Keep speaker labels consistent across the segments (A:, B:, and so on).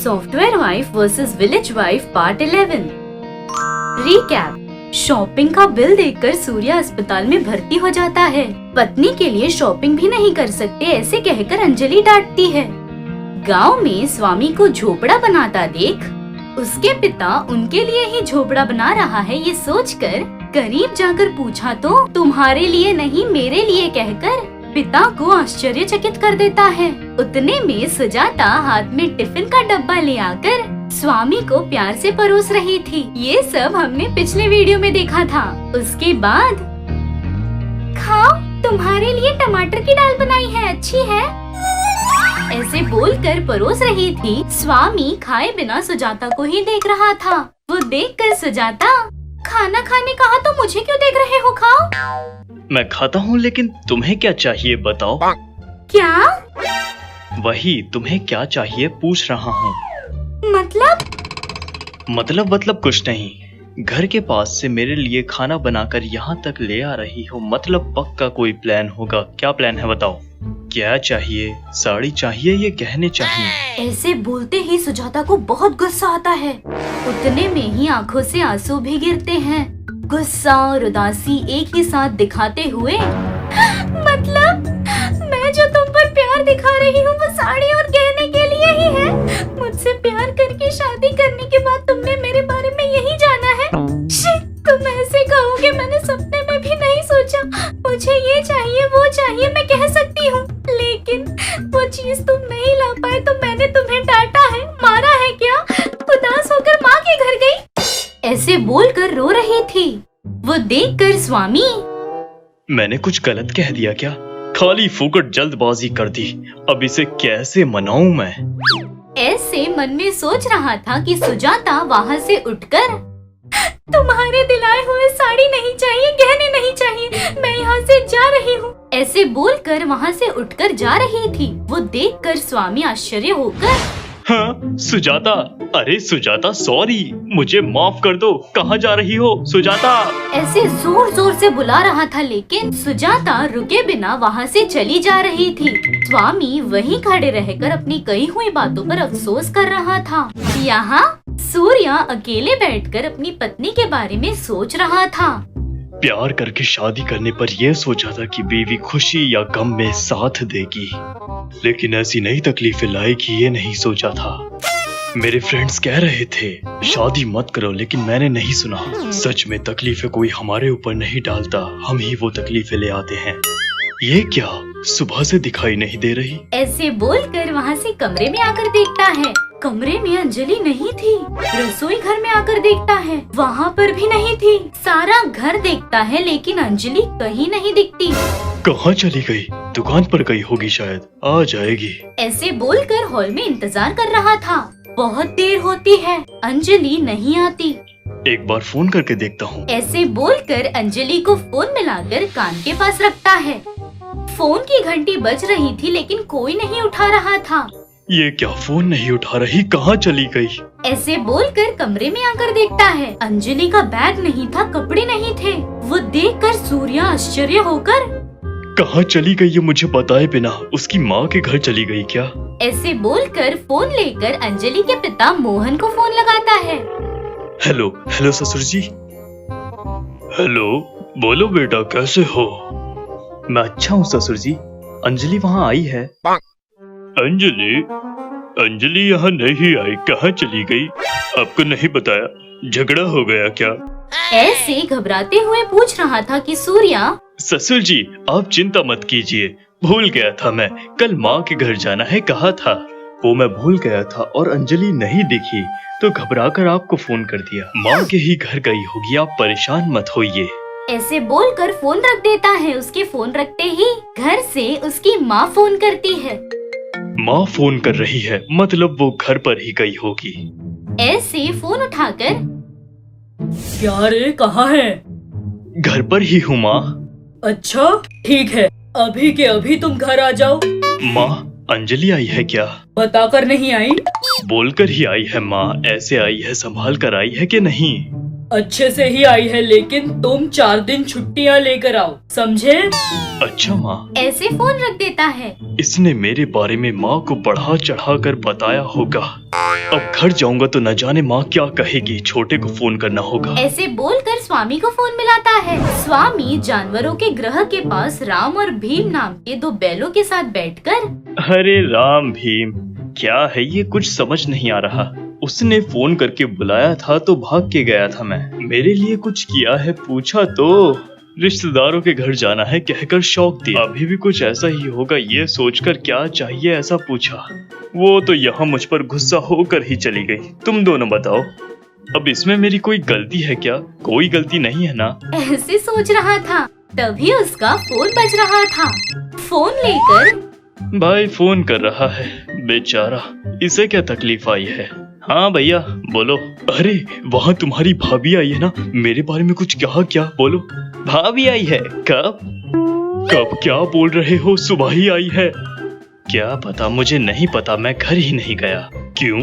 A: Software wife versus village wife part 11। Recap. Shopping का bill देखकर सूर्या अस्पताल में भर्ती हो जाता है। पत्नी के लिए शॉपिंग भी नहीं कर सकते ऐसे कहकर अंजलि डांटती है। गांव में स्वामी को झोपड़ा बनाता देख उसके पिता उनके लिए ही झोपड़ा बना रहा है ये सोचकर करीब जाकर पूछा तो तुम्हारे लिए नहीं मेरे लिए कहकर पिता को आश्चर्यचकित कर देता है। उतने में सुजाता हाथ में टिफिन का डब्बा ले आकर स्वामी को प्यार से परोस रही थी। ये सब हमने पिछले वीडियो में देखा था। उसके बाद खाओ तुम्हारे लिए टमाटर की दाल बनाई है अच्छी है ऐसे बोलकर परोस रही थी। स्वामी खाए बिना सुजाता को ही देख रहा था। वो देखकर सुजाता खाना खाने कहा तो मुझे क्यों देख रहे हो, खाओ।
B: मैं खाता हूँ लेकिन तुम्हें क्या चाहिए बताओ।
A: क्या?
B: वही तुम्हें क्या चाहिए पूछ रहा हूँ। मतलब कुछ नहीं। घर के पास से मेरे लिए खाना बनाकर यहाँ तक ले आ रही हो, मतलब पक्का कोई प्लान होगा। क्या प्लान है बताओ। क्या चाहिए? साड़ी चाहिए ये कहने चाहिए।
A: ऐसे बोलते ही सुजाता को बहुत गुस्सा आता है। उतने में ही आंखों से आंसू भी गिरते हैं। गुस्सा और उदासी एक ही साथ दिखाते हुए मतलब मैं जो तुम पर प्यार दिखा रही हूँ वो साड़ी और गहने के लिए ही है। मुझसे प्यार करके शादी करने के बाद तुमने मेरे बारे में यही जाना है। तुम ऐसे कहोगे मैंने सपने में भी नहीं सोचा। मुझे ये चाहिए वो चाहिए मैं कह सकती हूँ, लेकिन वो चीज तुम नहीं ला पाए तो मैंने तुम्हें डांटा है, मारा है क्या? उदास होकर माँ के घर गई ऐसे बोलकर रो रही थी। वो देखकर स्वामी
B: मैंने कुछ गलत कह दिया क्या? खाली फुकट जल्दबाजी कर दी। अब इसे कैसे मनाऊं मैं?
A: ऐसे मन में सोच रहा था कि सुजाता वहाँ से उठकर तुम्हारे दिलाए हुए साड़ी नहीं चाहिए गहने नहीं चाहिए मैं यहाँ से जा रही हूँ ऐसे बोलकर वहाँ से उठकर जा रही थी। वो देखकर स्वामी आश्चर्य होकर
B: हाँ सुजाता, अरे सुजाता सॉरी, मुझे माफ कर दो। कहाँ जा रही हो सुजाता?
A: ऐसे जोर जोर से बुला रहा था लेकिन सुजाता रुके बिना वहाँ से चली जा रही थी। स्वामी वहीं खड़े रहकर अपनी कही हुई बातों पर अफसोस कर रहा था। यहाँ सूर्या अकेले बैठकर अपनी पत्नी के बारे में सोच रहा था।
B: प्यार करके शादी करने पर यह सोचा था कि बीवी खुशी या गम में साथ देगी, लेकिन ऐसी नई तकलीफें लाएगी ये नहीं सोचा था। मेरे फ्रेंड्स कह रहे थे शादी मत करो, लेकिन मैंने नहीं सुना। सच में तकलीफें कोई हमारे ऊपर नहीं डालता, हम ही वो तकलीफें ले आते हैं। ये क्या सुबह से दिखाई नहीं दे रही?
A: ऐसे बोलकर वहाँ से कमरे में आकर देखता है। कमरे में अंजलि नहीं थी। रसोई घर में आकर देखता है, वहाँ पर भी नहीं थी। सारा घर देखता है लेकिन अंजलि कहीं नहीं दिखती।
B: कहाँ चली गई? दुकान पर गई होगी शायद, आ जाएगी।
A: ऐसे बोलकर हॉल में इंतजार कर रहा था। बहुत देर होती है, अंजलि नहीं आती।
B: एक बार फोन करके देखता हूँ।
A: ऐसे बोलकर अंजलि को फोन मिलाकर कान के पास रखता है। फोन की घंटी बज रही थी लेकिन कोई नहीं उठा रहा था।
B: ये क्या फोन नहीं उठा रही? कहाँ चली गई?
A: ऐसे बोलकर कमरे में आकर देखता है अंजलि का बैग नहीं था, कपड़े नहीं थे। वो देखकर सूर्या आश्चर्य होकर
B: कहाँ चली गई ये मुझे बताए बिना? उसकी माँ के घर चली गई क्या?
A: ऐसे बोलकर फोन लेकर अंजलि के पिता मोहन को फोन लगाता है।
B: हेलो हेलो ससुर जी। हेलो बोलो बेटा कैसे हो? मैं अच्छा हूँ ससुर जी। अंजलि वहाँ आई है? अंजलि यहाँ नहीं आई। कहाँ चली गई? आपको नहीं बताया? झगड़ा हो गया क्या?
A: ऐसे घबराते हुए पूछ रहा था कि सूर्या।
B: ससुर जी आप चिंता मत कीजिए, भूल गया था मैं। कल माँ के घर जाना है कहा था, वो मैं भूल गया था और अंजलि नहीं दिखी तो घबराकर आपको फोन कर दिया। माँ के ही घर गई होगी, आप परेशान मत होइए।
A: ऐसे बोलकर फोन रख देता है। उसके फोन रखते ही घर से उसकी माँ फोन करती है।
B: माँ फोन कर रही है, मतलब वो घर पर ही गई होगी।
A: ऐसे फोन उठाकर क्या रे कहाँ है?
B: घर पर ही हूँ माँ।
C: अच्छा ठीक है, अभी के अभी तुम घर आ जाओ।
B: माँ अंजलि आई है क्या?
C: बताकर नहीं आई?
B: बोलकर ही आई है माँ। ऐसे आई है संभाल कर आई है कि नहीं?
C: अच्छे से ही आई है, लेकिन तुम 4 दिन छुट्टियाँ लेकर आओ, समझे?
B: अच्छा माँ,
A: ऐसे फोन रख देता है।
B: इसने मेरे बारे में माँ को बढ़ा चढ़ा कर बताया होगा। अब घर जाऊंगा तो न जाने माँ क्या कहेगी। छोटे को फोन करना होगा।
A: ऐसे बोलकर स्वामी को फोन मिलाता है। स्वामी जानवरों के ग्रह के पास राम और भीम नाम के 2 बैलों के साथ बैठकर,
B: अरे राम भीम, क्या है ये, कुछ समझ नहीं आ रहा। उसने फोन करके बुलाया था तो भाग के गया था मैं। मेरे लिए कुछ किया है पूछा तो रिश्तेदारों के घर जाना है कहकर शौक दिया। अभी भी कुछ ऐसा ही होगा ये सोचकर क्या चाहिए ऐसा पूछा। वो तो यहाँ मुझ पर गुस्सा होकर ही चली गई। तुम दोनों बताओ, अब इसमें मेरी कोई गलती है क्या? कोई गलती नहीं है ना?
A: ऐसे सोच रहा था, तभी उसका फोन बज रहा था। फोन लेकर,
B: भाई फोन कर रहा है, बेचारा, इसे क्या तकलीफ आई है? हाँ भैया बोलो। अरे वहाँ तुम्हारी भाभी आई है ना, मेरे बारे में कुछ कहा क्या? बोलो। भाभी आई है? कब कब? क्या बोल रहे हो? सुबह ही आई है। क्या पता, मुझे नहीं पता, मैं घर ही नहीं गया। क्यों?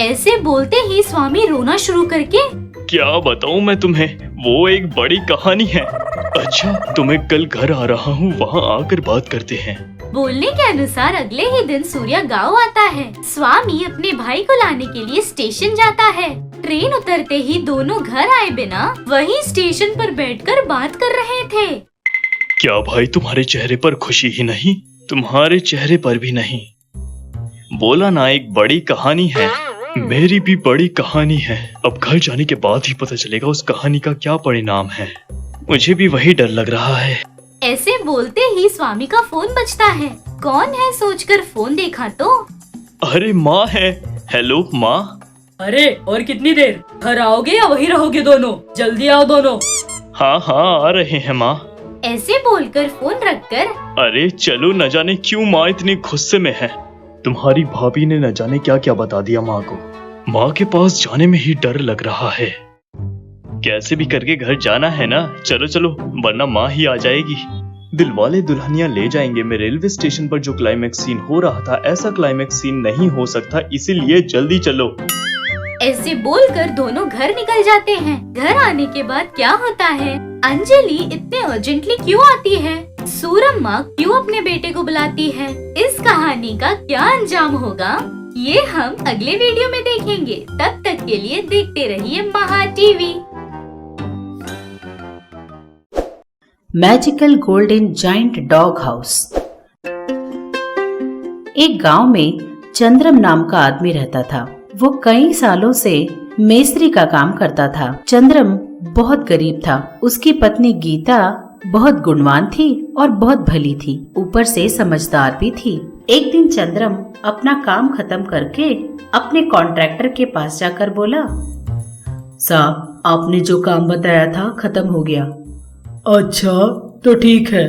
A: ऐसे बोलते ही स्वामी रोना शुरू करके,
B: क्या बताऊं मैं तुम्हें, वो एक बड़ी कहानी है। अच्छा तो मैं कल घर आ रहा हूँ, वहाँ आकर बात करते हैं।
A: बोलने के अनुसार अगले ही दिन सूर्या गांव आता है। स्वामी अपने भाई को लाने के लिए स्टेशन जाता है। ट्रेन उतरते ही दोनों घर आए बिना वही स्टेशन पर बैठकर बात कर रहे थे।
B: क्या भाई तुम्हारे चेहरे पर खुशी ही नहीं? तुम्हारे चेहरे पर भी नहीं। बोला ना एक बड़ी कहानी है। मेरी भी बड़ी कहानी है। अब घर जाने के बाद ही पता चलेगा उस कहानी का क्या परिणाम है। मुझे भी वही डर लग रहा है।
A: ऐसे बोलते ही स्वामी का फोन बजता है। कौन है सोचकर फोन देखा तो
B: अरे माँ है। हेलो माँ।
C: अरे और कितनी देर? घर आओगे या वहीं रहोगे दोनों? जल्दी आओ दोनों।
B: हाँ हाँ आ रहे हैं माँ।
A: ऐसे बोलकर फोन रखकर,
B: अरे चलो, न जाने क्यों माँ इतने गुस्से में है। तुम्हारी भाभी ने न जाने क्या क्या बता दिया माँ को। माँ के पास जाने में ही डर लग रहा है। कैसे भी करके घर जाना है ना, चलो चलो, वरना माँ ही आ जाएगी। दिलवाले दुल्हनिया ले जाएंगे में रेलवे स्टेशन पर जो क्लाइमेक्स सीन हो रहा था, ऐसा क्लाइमेक्स सीन नहीं हो सकता, इसीलिए जल्दी चलो।
A: ऐसे बोलकर दोनों घर निकल जाते हैं। घर आने के बाद क्या होता है? अंजलि इतने अर्जेंटली क्यों आती है? सूरम्मा क्यों अपने बेटे को बुलाती है? इस कहानी का क्या अंजाम होगा, ये हम अगले वीडियो में देखेंगे। तब तक के लिए देखते रहिए महा TV.
D: Magical golden giant dog house. एक गांव में चंद्रम नाम का आदमी रहता था। वो कई सालों से मेस्त्री का काम करता था। चंद्रम बहुत गरीब था। उसकी पत्नी गीता बहुत गुणवान थी और बहुत भली थी, ऊपर से समझदार भी थी। एक दिन चंद्रम अपना काम खत्म करके अपने कॉन्ट्रैक्टर के पास जाकर बोला,
C: साहब, आपने जो काम बताया था खत्म हो गया। अच्छा तो ठीक है,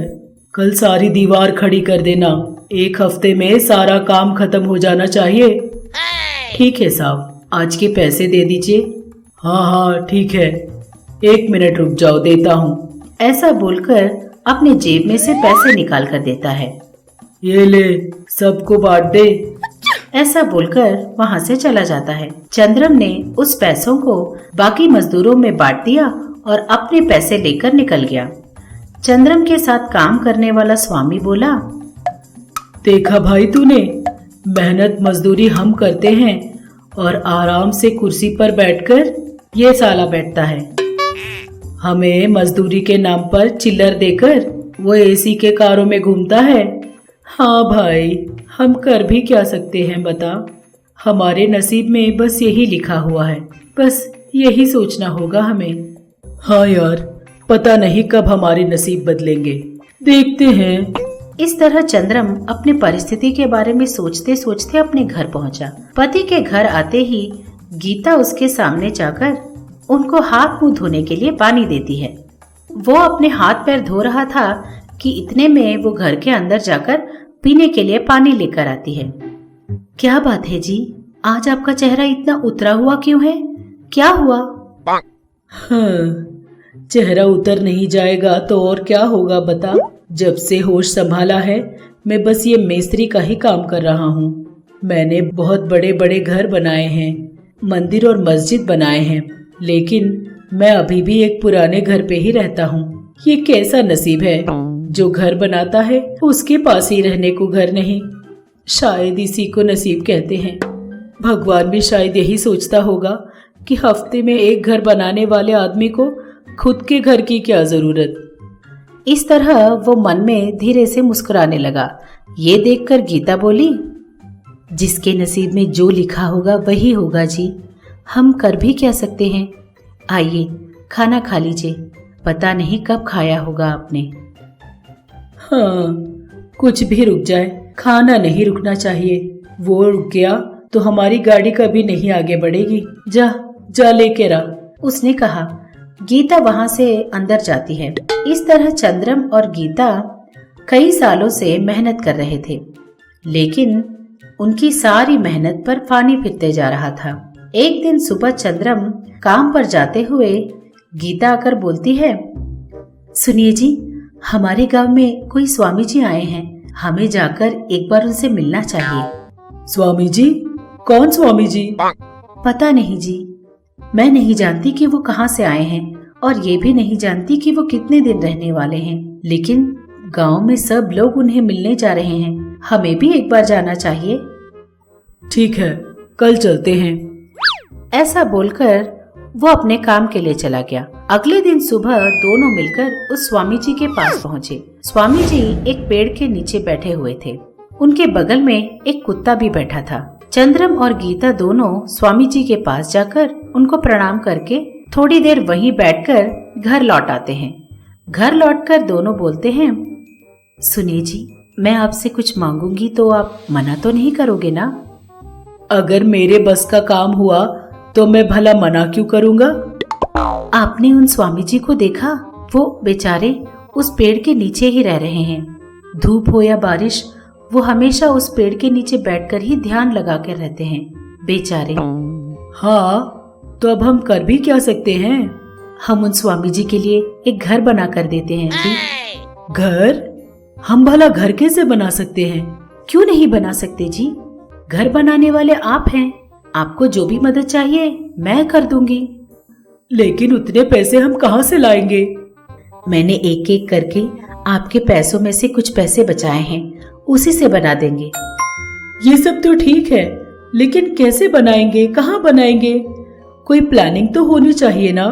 C: कल सारी दीवार खड़ी कर देना। 1 हफ्ते में सारा काम खत्म हो जाना चाहिए। ठीक है साहब, आज के पैसे दे दीजिए। हाँ हाँ ठीक है, 1 मिनट रुक जाओ, देता हूँ।
D: ऐसा बोलकर अपने जेब में से पैसे निकाल कर देता है।
C: ये ले, सबको बांट दे।
D: ऐसा बोलकर वहाँ से चला जाता है। चंद्रम ने उस पैसों को बाकी मजदूरों में बांट दिया और अपने पैसे लेकर निकल गया। चंद्रम के साथ काम करने वाला स्वामी बोला,
C: देखा भाई तूने, मेहनत मजदूरी हम करते हैं और आराम से कुर्सी पर बैठकर ये साला बैठता है। हमें मजदूरी के नाम पर चिल्लर देकर वो एसी के कारों में घूमता है। हाँ भाई, हम कर भी क्या सकते हैं बता। हमारे नसीब में बस यही लिखा हुआ है, बस यही सोचना होगा हमें। हाँ यार, पता नहीं कब हमारे नसीब बदलेंगे, देखते हैं।
D: इस तरह चंद्रम अपनी परिस्थिति के बारे में सोचते सोचते अपने घर पहुंचा। पति के घर आते ही गीता उसके सामने जाकर उनको हाथ मुंह धोने के लिए पानी देती है। वो अपने हाथ पैर धो रहा था कि इतने में वो घर के अंदर जाकर पीने के लिए पानी लेकर आती है। क्या बात है जी, आज आपका चेहरा इतना उतरा हुआ क्यों है? क्या हुआ?
C: हाँ, चेहरा उतर नहीं जाएगा तो और क्या होगा बता। जब से होश संभाला है मैं बस ये मेस्त्री का ही काम कर रहा हूँ। मैंने बहुत बड़े बड़े घर बनाए हैं, मंदिर और मस्जिद बनाए हैं, लेकिन मैं अभी भी एक पुराने घर पे ही रहता हूँ। ये कैसा नसीब है, जो घर बनाता है उसके पास ही रहने को घर नहीं। शायद इसी को नसीब कहते हैं। भगवान भी शायद यही सोचता होगा कि हफ्ते में एक घर बनाने वाले आदमी को खुद के घर की क्या जरूरत।
D: इस तरह वो मन में धीरे से मुस्कुराने लगा। ये देखकर गीता बोली, जिसके नसीब में जो लिखा होगा वही होगा जी, हम कर भी क्या सकते हैं। आइए खाना खा लीजिए, पता नहीं कब खाया होगा आपने।
C: हाँ, कुछ भी रुक जाए, खाना नहीं रुकना चाहिए। वो रुक गया तो हमारी गाड़ी कभी नहीं आगे बढ़ेगी। जा जा लेके रहा,
D: उसने कहा। गीता वहां से अंदर जाती है। इस तरह चंद्रम और गीता कई सालों से मेहनत कर रहे थे, लेकिन उनकी सारी मेहनत पर पानी फिरते जा रहा था। एक दिन सुबह चंद्रम काम पर जाते हुए गीता आकर बोलती है, सुनिए जी, हमारे गांव में कोई स्वामी जी आए हैं, हमें जाकर एक बार उनसे मिलना चाहिए।
C: स्वामी जी? कौन स्वामी जी?
D: पता नहीं जी, मैं नहीं जानती कि वो कहाँ से आए हैं और ये भी नहीं जानती कि वो कितने दिन रहने वाले हैं, लेकिन गांव में सब लोग उन्हें मिलने जा रहे हैं, हमें भी एक बार जाना चाहिए।
C: ठीक है, कल चलते हैं।
D: ऐसा बोलकर वो अपने काम के लिए चला गया। अगले दिन सुबह दोनों मिलकर उस स्वामी जी के पास पहुँचे। स्वामी जी एक पेड़ के नीचे बैठे हुए थे। उनके बगल में एक कुत्ता भी बैठा था। चंद्रम और गीता दोनों स्वामी जी के पास जाकर उनको प्रणाम करके थोड़ी देर वहीं बैठकर घर लौट आते हैं। घर लौटकर दोनों बोलते हैं, सुनिए जी, मैं आपसे कुछ मांगूंगी तो आप मना तो नहीं करोगे ना?
C: अगर मेरे बस का काम हुआ तो मैं भला मना क्यों करूँगा?
D: आपने उन स्वामी जी को देखा? वो बेचारे उस पेड़ के नीचे ही रह रहे हैं। धूप हो या बारिश, वो हमेशा उस पेड़ के नीचे बैठकर ही ध्यान लगा कर रहते हैं, बेचारे।
C: हाँ, तो अब हम कर भी क्या सकते हैं?
D: हम उन स्वामी जी के लिए एक घर बना कर देते हैं जी।
C: घर? हम भला घर कैसे बना सकते हैं?
D: क्यों नहीं बना सकते जी? घर बनाने वाले आप हैं, आपको जो भी मदद चाहिए मैं कर दूंगी।
C: लेकिन उतने पैसे हम कहाँ से लाएंगे?
D: मैंने एक एक करके आपके पैसों में से कुछ पैसे बचाए हैं, उसी से बना देंगे।
C: ये सब तो ठीक है, लेकिन कैसे बनाएंगे, कहाँ बनाएंगे? कोई प्लानिंग तो होनी चाहिए ना।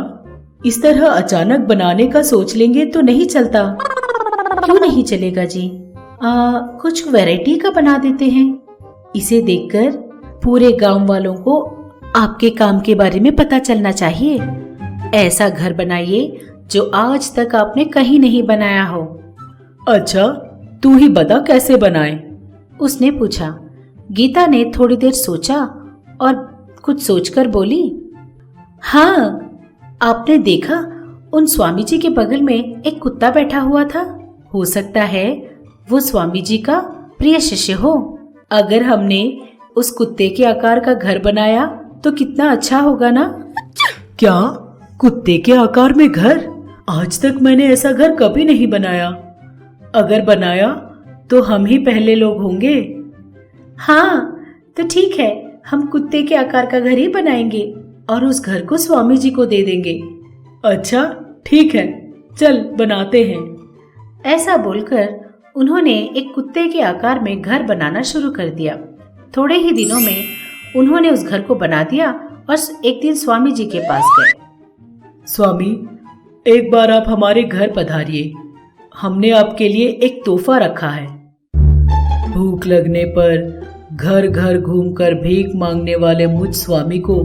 C: इस तरह अचानक बनाने का सोच लेंगे तो नहीं चलता।
D: क्यों नहीं चलेगा जी? कुछ वैरायटी का बना देते हैं। इसे देखकर पूरे गांव वालों को आपके काम के बारे में पता चलना चाहिए। ऐसा घर बनाइए जो आज तक आपने कहीं नहीं बनाया हो।
C: अच्छा, तू ही बता कैसे बनाए?
D: उसने पूछा। गीता ने थोड़ी देर सोचा और कुछ सोचकर बोली, हाँ, आपने देखा उन स्वामी जी के बगल में एक कुत्ता बैठा हुआ था? हो सकता है वो स्वामी जी का प्रिय शिष्य हो। अगर हमने उस कुत्ते के आकार का घर बनाया तो कितना अच्छा होगा ना?
C: क्या? कुत्ते के आकार में घर? आज तक मैंने ऐसा घर कभी नहीं बनाया। अगर बनाया तो हम ही पहले लोग होंगे।
D: हाँ, तो ठीक है, हम कुत्ते के आकार का घर ही बनाएंगे और उस घर को स्वामी जी को दे देंगे।
C: अच्छा, ठीक है, चल बनाते हैं।
D: ऐसा बोलकर उन्होंने एक कुत्ते के आकार में घर बनाना शुरू कर दिया। थोड़े ही दिनों में उन्होंने उस घर को बना दिया और एक दिन स्वामी जी के पास गए।
C: स्वामी, एक बार आप हमारे घर पधारिए। हमने आपके लिए एक तोहफा रखा है। भूख लगने पर घर घर घूमकर भीख मांगने वाले मुझ स्वामी को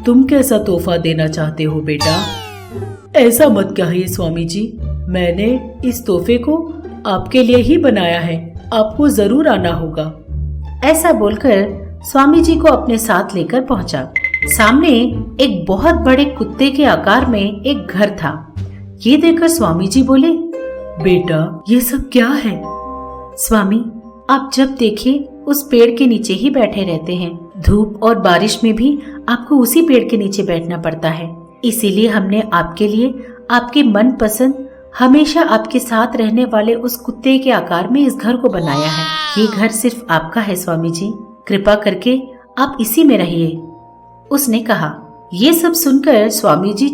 C: तुम कैसा तोहफा देना चाहते हो बेटा? ऐसा मत कहिए स्वामी जी, मैंने इस तोहफे को आपके लिए ही बनाया है, आपको जरूर आना होगा।
D: ऐसा बोलकर स्वामी जी को अपने साथ लेकर पहुंचा। सामने एक बहुत बड़े कुत्ते के आकार में एक घर था। ये देखकर स्वामी जी बोले,
C: बेटा, ये सब क्या है?
D: स्वामी, आप जब देखिए उस पेड़ के नीचे ही बैठे रहते हैं। धूप और बारिश में भी आपको उसी पेड़ के नीचे बैठना पड़ता है। इसीलिए हमने आपके लिए आपके मनपसंद, हमेशा आपके साथ रहने वाले उस कुत्ते के आकार में इस घर को बनाया है। ये घर सिर्फ आपका है स्वामी जी, कृपा करके आप इसी में रहिए। उसने कहा। ये सब सुनकर स्वामी जी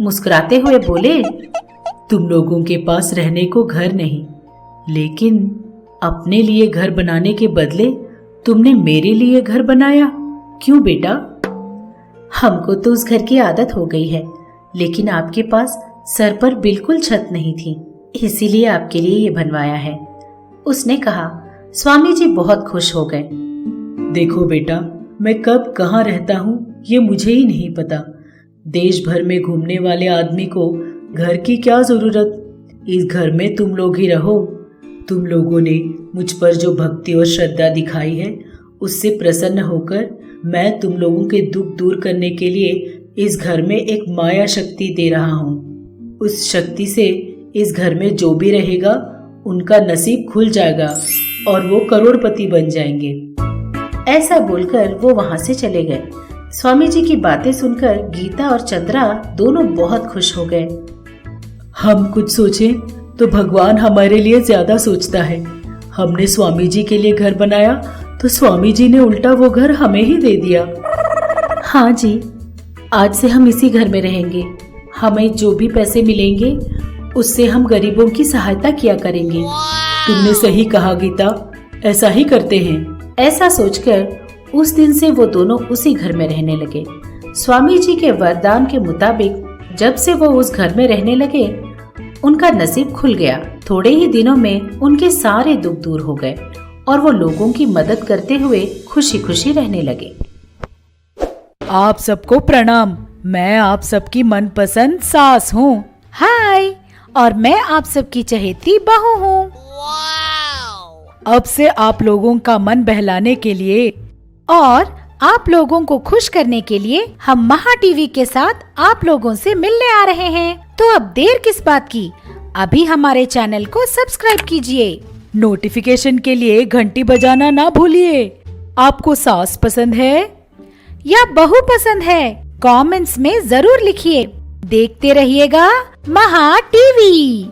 D: मुस्कुराते हुए बोले,
C: तुम लोगों के पास रहने को घर नहीं, लेकिन अपने लिए घर बनाने के बदले तुमने मेरे लिए घर बनाया। क्यों बेटा?
D: हमको तो उस घर की आदत हो गई है, लेकिन आपके पास सर पर बिल्कुल छत नहीं थी, इसीलिए आपके लिए ये बनवाया है, उसने कहा। स्वामी जी बहुत खुश हो गए।
C: देखो बेटा, मैं कब कहाँ रहता हूँ ये मुझे ही नहीं पता। देश भर में घूमने वाले आदमी को घर की क्या जरूरत? इस घर में तुम लोग ही रहो। तुम लोगों ने मुझ पर जो भक्ति और श्रद्धा दिखाई है, उससे प्रसन्न होकर मैं तुम लोगों के दुख दूर करने के लिए इस घर में एक माया शक्ति दे रहा हूँ। उस शक्ति से इस घर में जो भी रहेगा उनका नसीब खुल जाएगा और वो करोड़पति बन जाएंगे।
D: ऐसा बोलकर वो वहां से चले गए। स्वामी जी की बातें सुनकर गीता और चंद्रा दोनों बहुत खुश हो गए।
C: हम कुछ सोचें तो भगवान हमारे लिए ज्यादा सोचता है। हमने स्वामी जी के लिए घर बनाया तो स्वामी जी ने उल्टा वो घर हमें ही दे दिया।
D: हाँ जी, आज से हम इसी घर में रहेंगे। हमें जो भी पैसे मिलेंगे उससे हम गरीबों की सहायता किया करेंगे।
C: तुमने सही कहा गीता, ऐसा ही करते हैं।
D: ऐसा सोचकर उस दिन से वो दोनों उसी घर में रहने लगे। स्वामी जी के वरदान के मुताबिक जब से वो उस घर में रहने लगे, उनका नसीब खुल गया। थोड़े ही दिनों में उनके सारे दुख दूर हो गए और वो लोगों की मदद करते हुए खुशी खुशी रहने लगे।
C: आप सबको प्रणाम। मैं आप सबकी मनपसंद सास हूँ।
E: हाय, और मैं आप सबकी चहेती बहू हूँ।
C: अब से आप लोगों का मन बहलाने के लिए
E: और आप लोगों को खुश करने के लिए हम महा टीवी के साथ आप लोगों से मिलने आ रहे हैं। तो अब देर किस बात की, अभी हमारे चैनल को सब्सक्राइब कीजिए।
C: नोटिफिकेशन के लिए घंटी बजाना ना भूलिए। आपको सास पसंद है
E: या बहू पसंद है? कमेंट्स में जरूर लिखिए। देखते रहिएगा महा टीवी।